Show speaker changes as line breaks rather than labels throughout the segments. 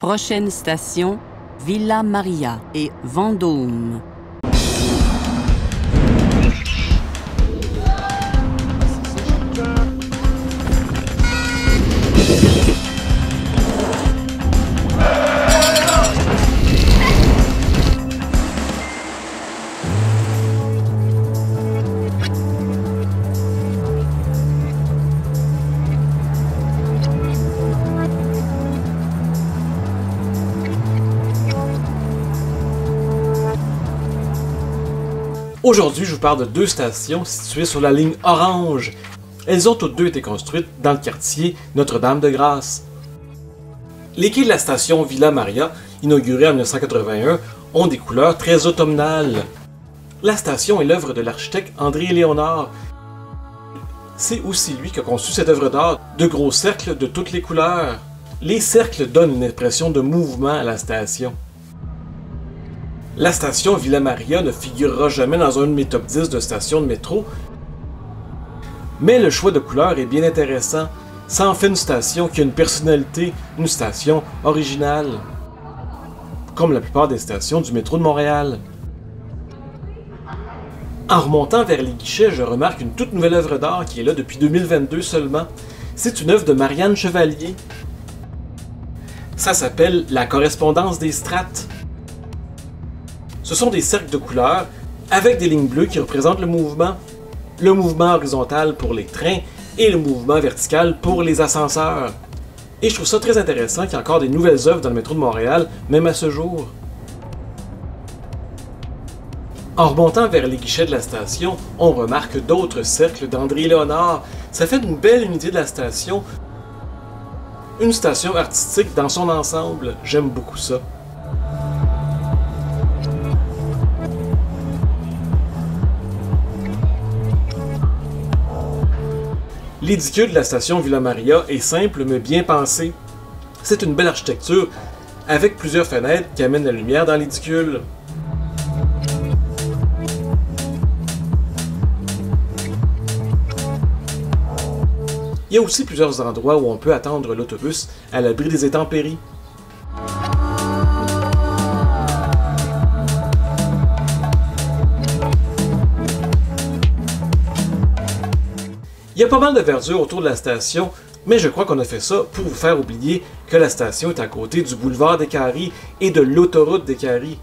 Prochaine station, Villa Maria et Vendôme.
Aujourd'hui, je vous parle de deux stations situées sur la ligne Orange. Elles ont toutes deux été construites dans le quartier Notre-Dame-de-Grâce. Les quais de la station Villa Maria, inaugurée en 1981, ont des couleurs très automnales. La station est l'œuvre de l'architecte André Léonard. C'est aussi lui qui a conçu cette œuvre d'art de gros cercles de toutes les couleurs. Les cercles donnent une impression de mouvement à la station. La station Villa Maria ne figurera jamais dans un de mes top 10 de stations de métro, mais le choix de couleurs est bien intéressant. Ça en fait une station qui a une personnalité, une station originale, comme la plupart des stations du métro de Montréal. En remontant vers les guichets, je remarque une toute nouvelle œuvre d'art qui est là depuis 2022 seulement. C'est une œuvre de Marianne Chevalier. Ça s'appelle La correspondance des strates. Ce sont des cercles de couleurs avec des lignes bleues qui représentent le mouvement horizontal pour les trains et le mouvement vertical pour les ascenseurs. Et je trouve ça très intéressant qu'il y ait encore des nouvelles œuvres dans le métro de Montréal, même à ce jour. En remontant vers les guichets de la station, on remarque d'autres cercles d'André Léonard. Ça fait une belle unité de la station. Une station artistique dans son ensemble. J'aime beaucoup ça. L'édicule de la station Villa Maria est simple mais bien pensé. C'est une belle architecture avec plusieurs fenêtres qui amènent la lumière dans l'édicule. Il y a aussi plusieurs endroits où on peut attendre l'autobus à l'abri des intempéries. Il y a pas mal de verdure autour de la station, mais je crois qu'on a fait ça pour vous faire oublier que la station est à côté du boulevard des Caries et de l'autoroute des Caries,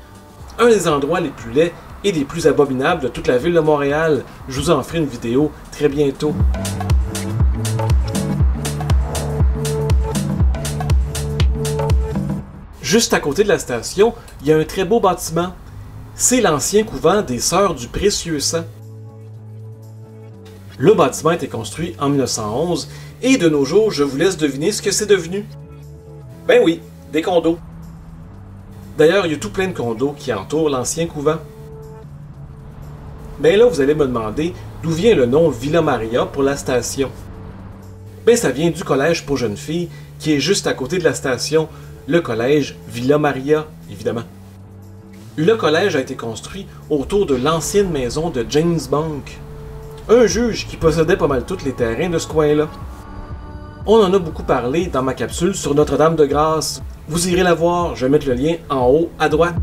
un des endroits les plus laids et les plus abominables de toute la ville de Montréal. Je vous en ferai une vidéo très bientôt. Juste à côté de la station, il y a un très beau bâtiment. C'est l'ancien couvent des Sœurs du Précieux Sang. Le bâtiment a été construit en 1911 et de nos jours, je vous laisse deviner ce que c'est devenu. Ben oui, des condos. D'ailleurs, il y a tout plein de condos qui entourent l'ancien couvent. Ben là, vous allez me demander d'où vient le nom Villa Maria pour la station. Ben ça vient du collège pour jeunes filles qui est juste à côté de la station, le collège Villa Maria, évidemment. Le collège a été construit autour de l'ancienne maison de James Bank, un juge qui possédait pas mal tous les terrains de ce coin-là. On en a beaucoup parlé dans ma capsule sur Notre-Dame-de-Grâce. Vous irez la voir, je vais mettre le lien en haut à droite.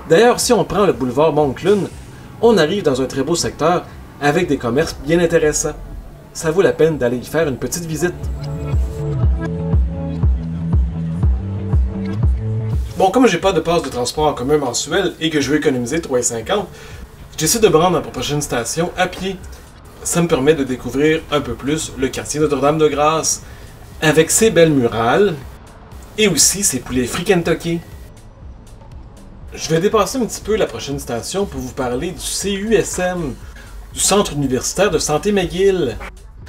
D'ailleurs, si on prend le boulevard Moncloun, on arrive dans un très beau secteur avec des commerces bien intéressants. Ça vaut la peine d'aller y faire une petite visite. Bon, comme j'ai pas de passe de transport en commun mensuel et que je veux économiser 3,50, j'essaie de me rendre à ma prochaine station à pied. Ça me permet de découvrir un peu plus le quartier Notre-Dame-de-Grâce, avec ses belles murales et aussi ses poulets frits Kentucky. Je vais dépasser un petit peu la prochaine station pour vous parler du CUSM, du Centre universitaire de santé McGill.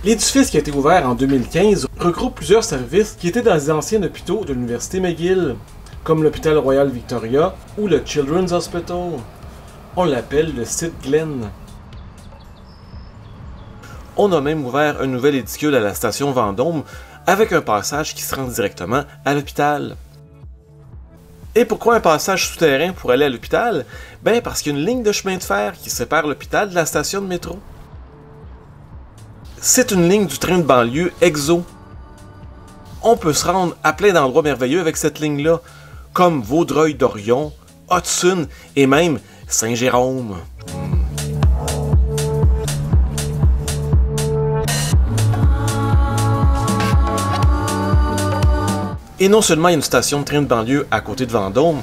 L'édifice qui a été ouvert en 2015 regroupe plusieurs services qui étaient dans les anciens hôpitaux de l'université McGill, comme l'hôpital Royal Victoria ou le Children's Hospital. On l'appelle le site Glenn. On a même ouvert un nouvel édicule à la station Vendôme avec un passage qui se rend directement à l'hôpital. Et pourquoi un passage souterrain pour aller à l'hôpital? Ben parce qu'il y a une ligne de chemin de fer qui sépare l'hôpital de la station de métro. C'est une ligne du train de banlieue EXO. On peut se rendre à plein d'endroits merveilleux avec cette ligne-là, comme Vaudreuil-Dorion, Hudson et même Saint-Jérôme. Et non seulement il y a une station de train de banlieue à côté de Vendôme,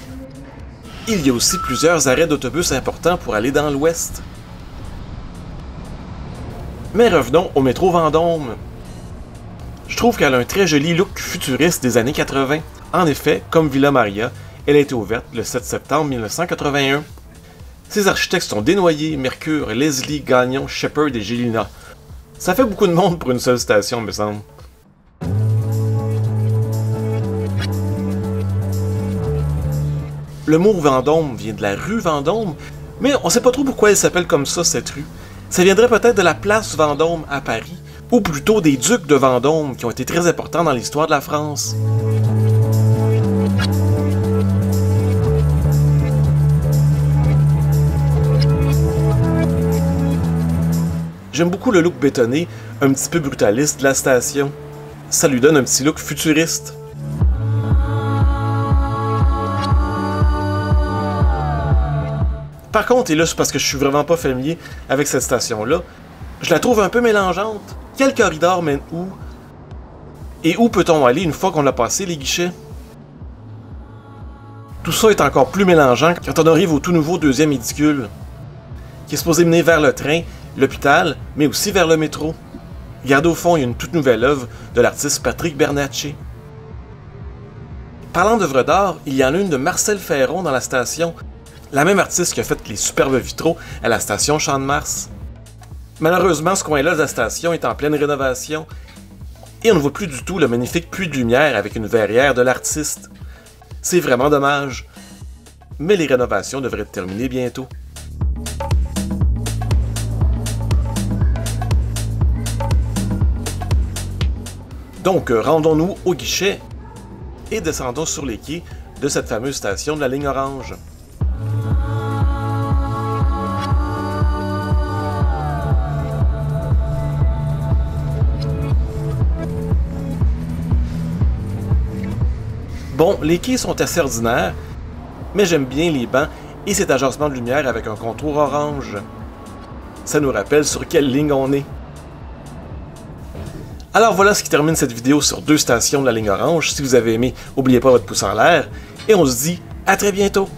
il y a aussi plusieurs arrêts d'autobus importants pour aller dans l'ouest. Mais revenons au métro Vendôme. Je trouve qu'elle a un très joli look futuriste des années 80. En effet, comme Villa Maria, elle a été ouverte le 7 septembre 1981. Ses architectes sont Desnoyers, Mercure, Leslie, Gagnon, Shepard et Gélina. Ça fait beaucoup de monde pour une seule station, me semble. Le mot Vendôme vient de la rue Vendôme, mais on sait pas trop pourquoi elle s'appelle comme ça, cette rue. Ça viendrait peut-être de la place Vendôme à Paris, ou plutôt des ducs de Vendôme qui ont été très importants dans l'histoire de la France. J'aime beaucoup le look bétonné, un petit peu brutaliste de la station. Ça lui donne un petit look futuriste. Par contre, et là c'est parce que je suis vraiment pas familier avec cette station-là, je la trouve un peu mélangeante. Quel corridor mène où? Et où peut-on aller une fois qu'on a passé les guichets? Tout ça est encore plus mélangeant quand on arrive au tout nouveau deuxième édicule, qui est supposé mener vers le train, l'hôpital, mais aussi vers le métro. Regardez au fond, il y a une toute nouvelle œuvre de l'artiste Patrick Bernatchez. Parlant d'œuvres d'art, il y en a une de Marcel Ferron dans la station, la même artiste qui a fait les superbes vitraux à la station Champ de Mars. Malheureusement, ce coin-là de la station est en pleine rénovation et on ne voit plus du tout le magnifique puits de lumière avec une verrière de l'artiste. C'est vraiment dommage. Mais les rénovations devraient être terminées bientôt. Donc, rendons-nous au guichet et descendons sur les quais de cette fameuse station de la ligne orange. Bon, les quais sont assez ordinaires, mais j'aime bien les bancs et cet agencement de lumière avec un contour orange. Ça nous rappelle sur quelle ligne on est. Alors voilà ce qui termine cette vidéo sur 2 stations de la ligne orange. Si vous avez aimé, n'oubliez pas votre pouce en l'air et on se dit à très bientôt!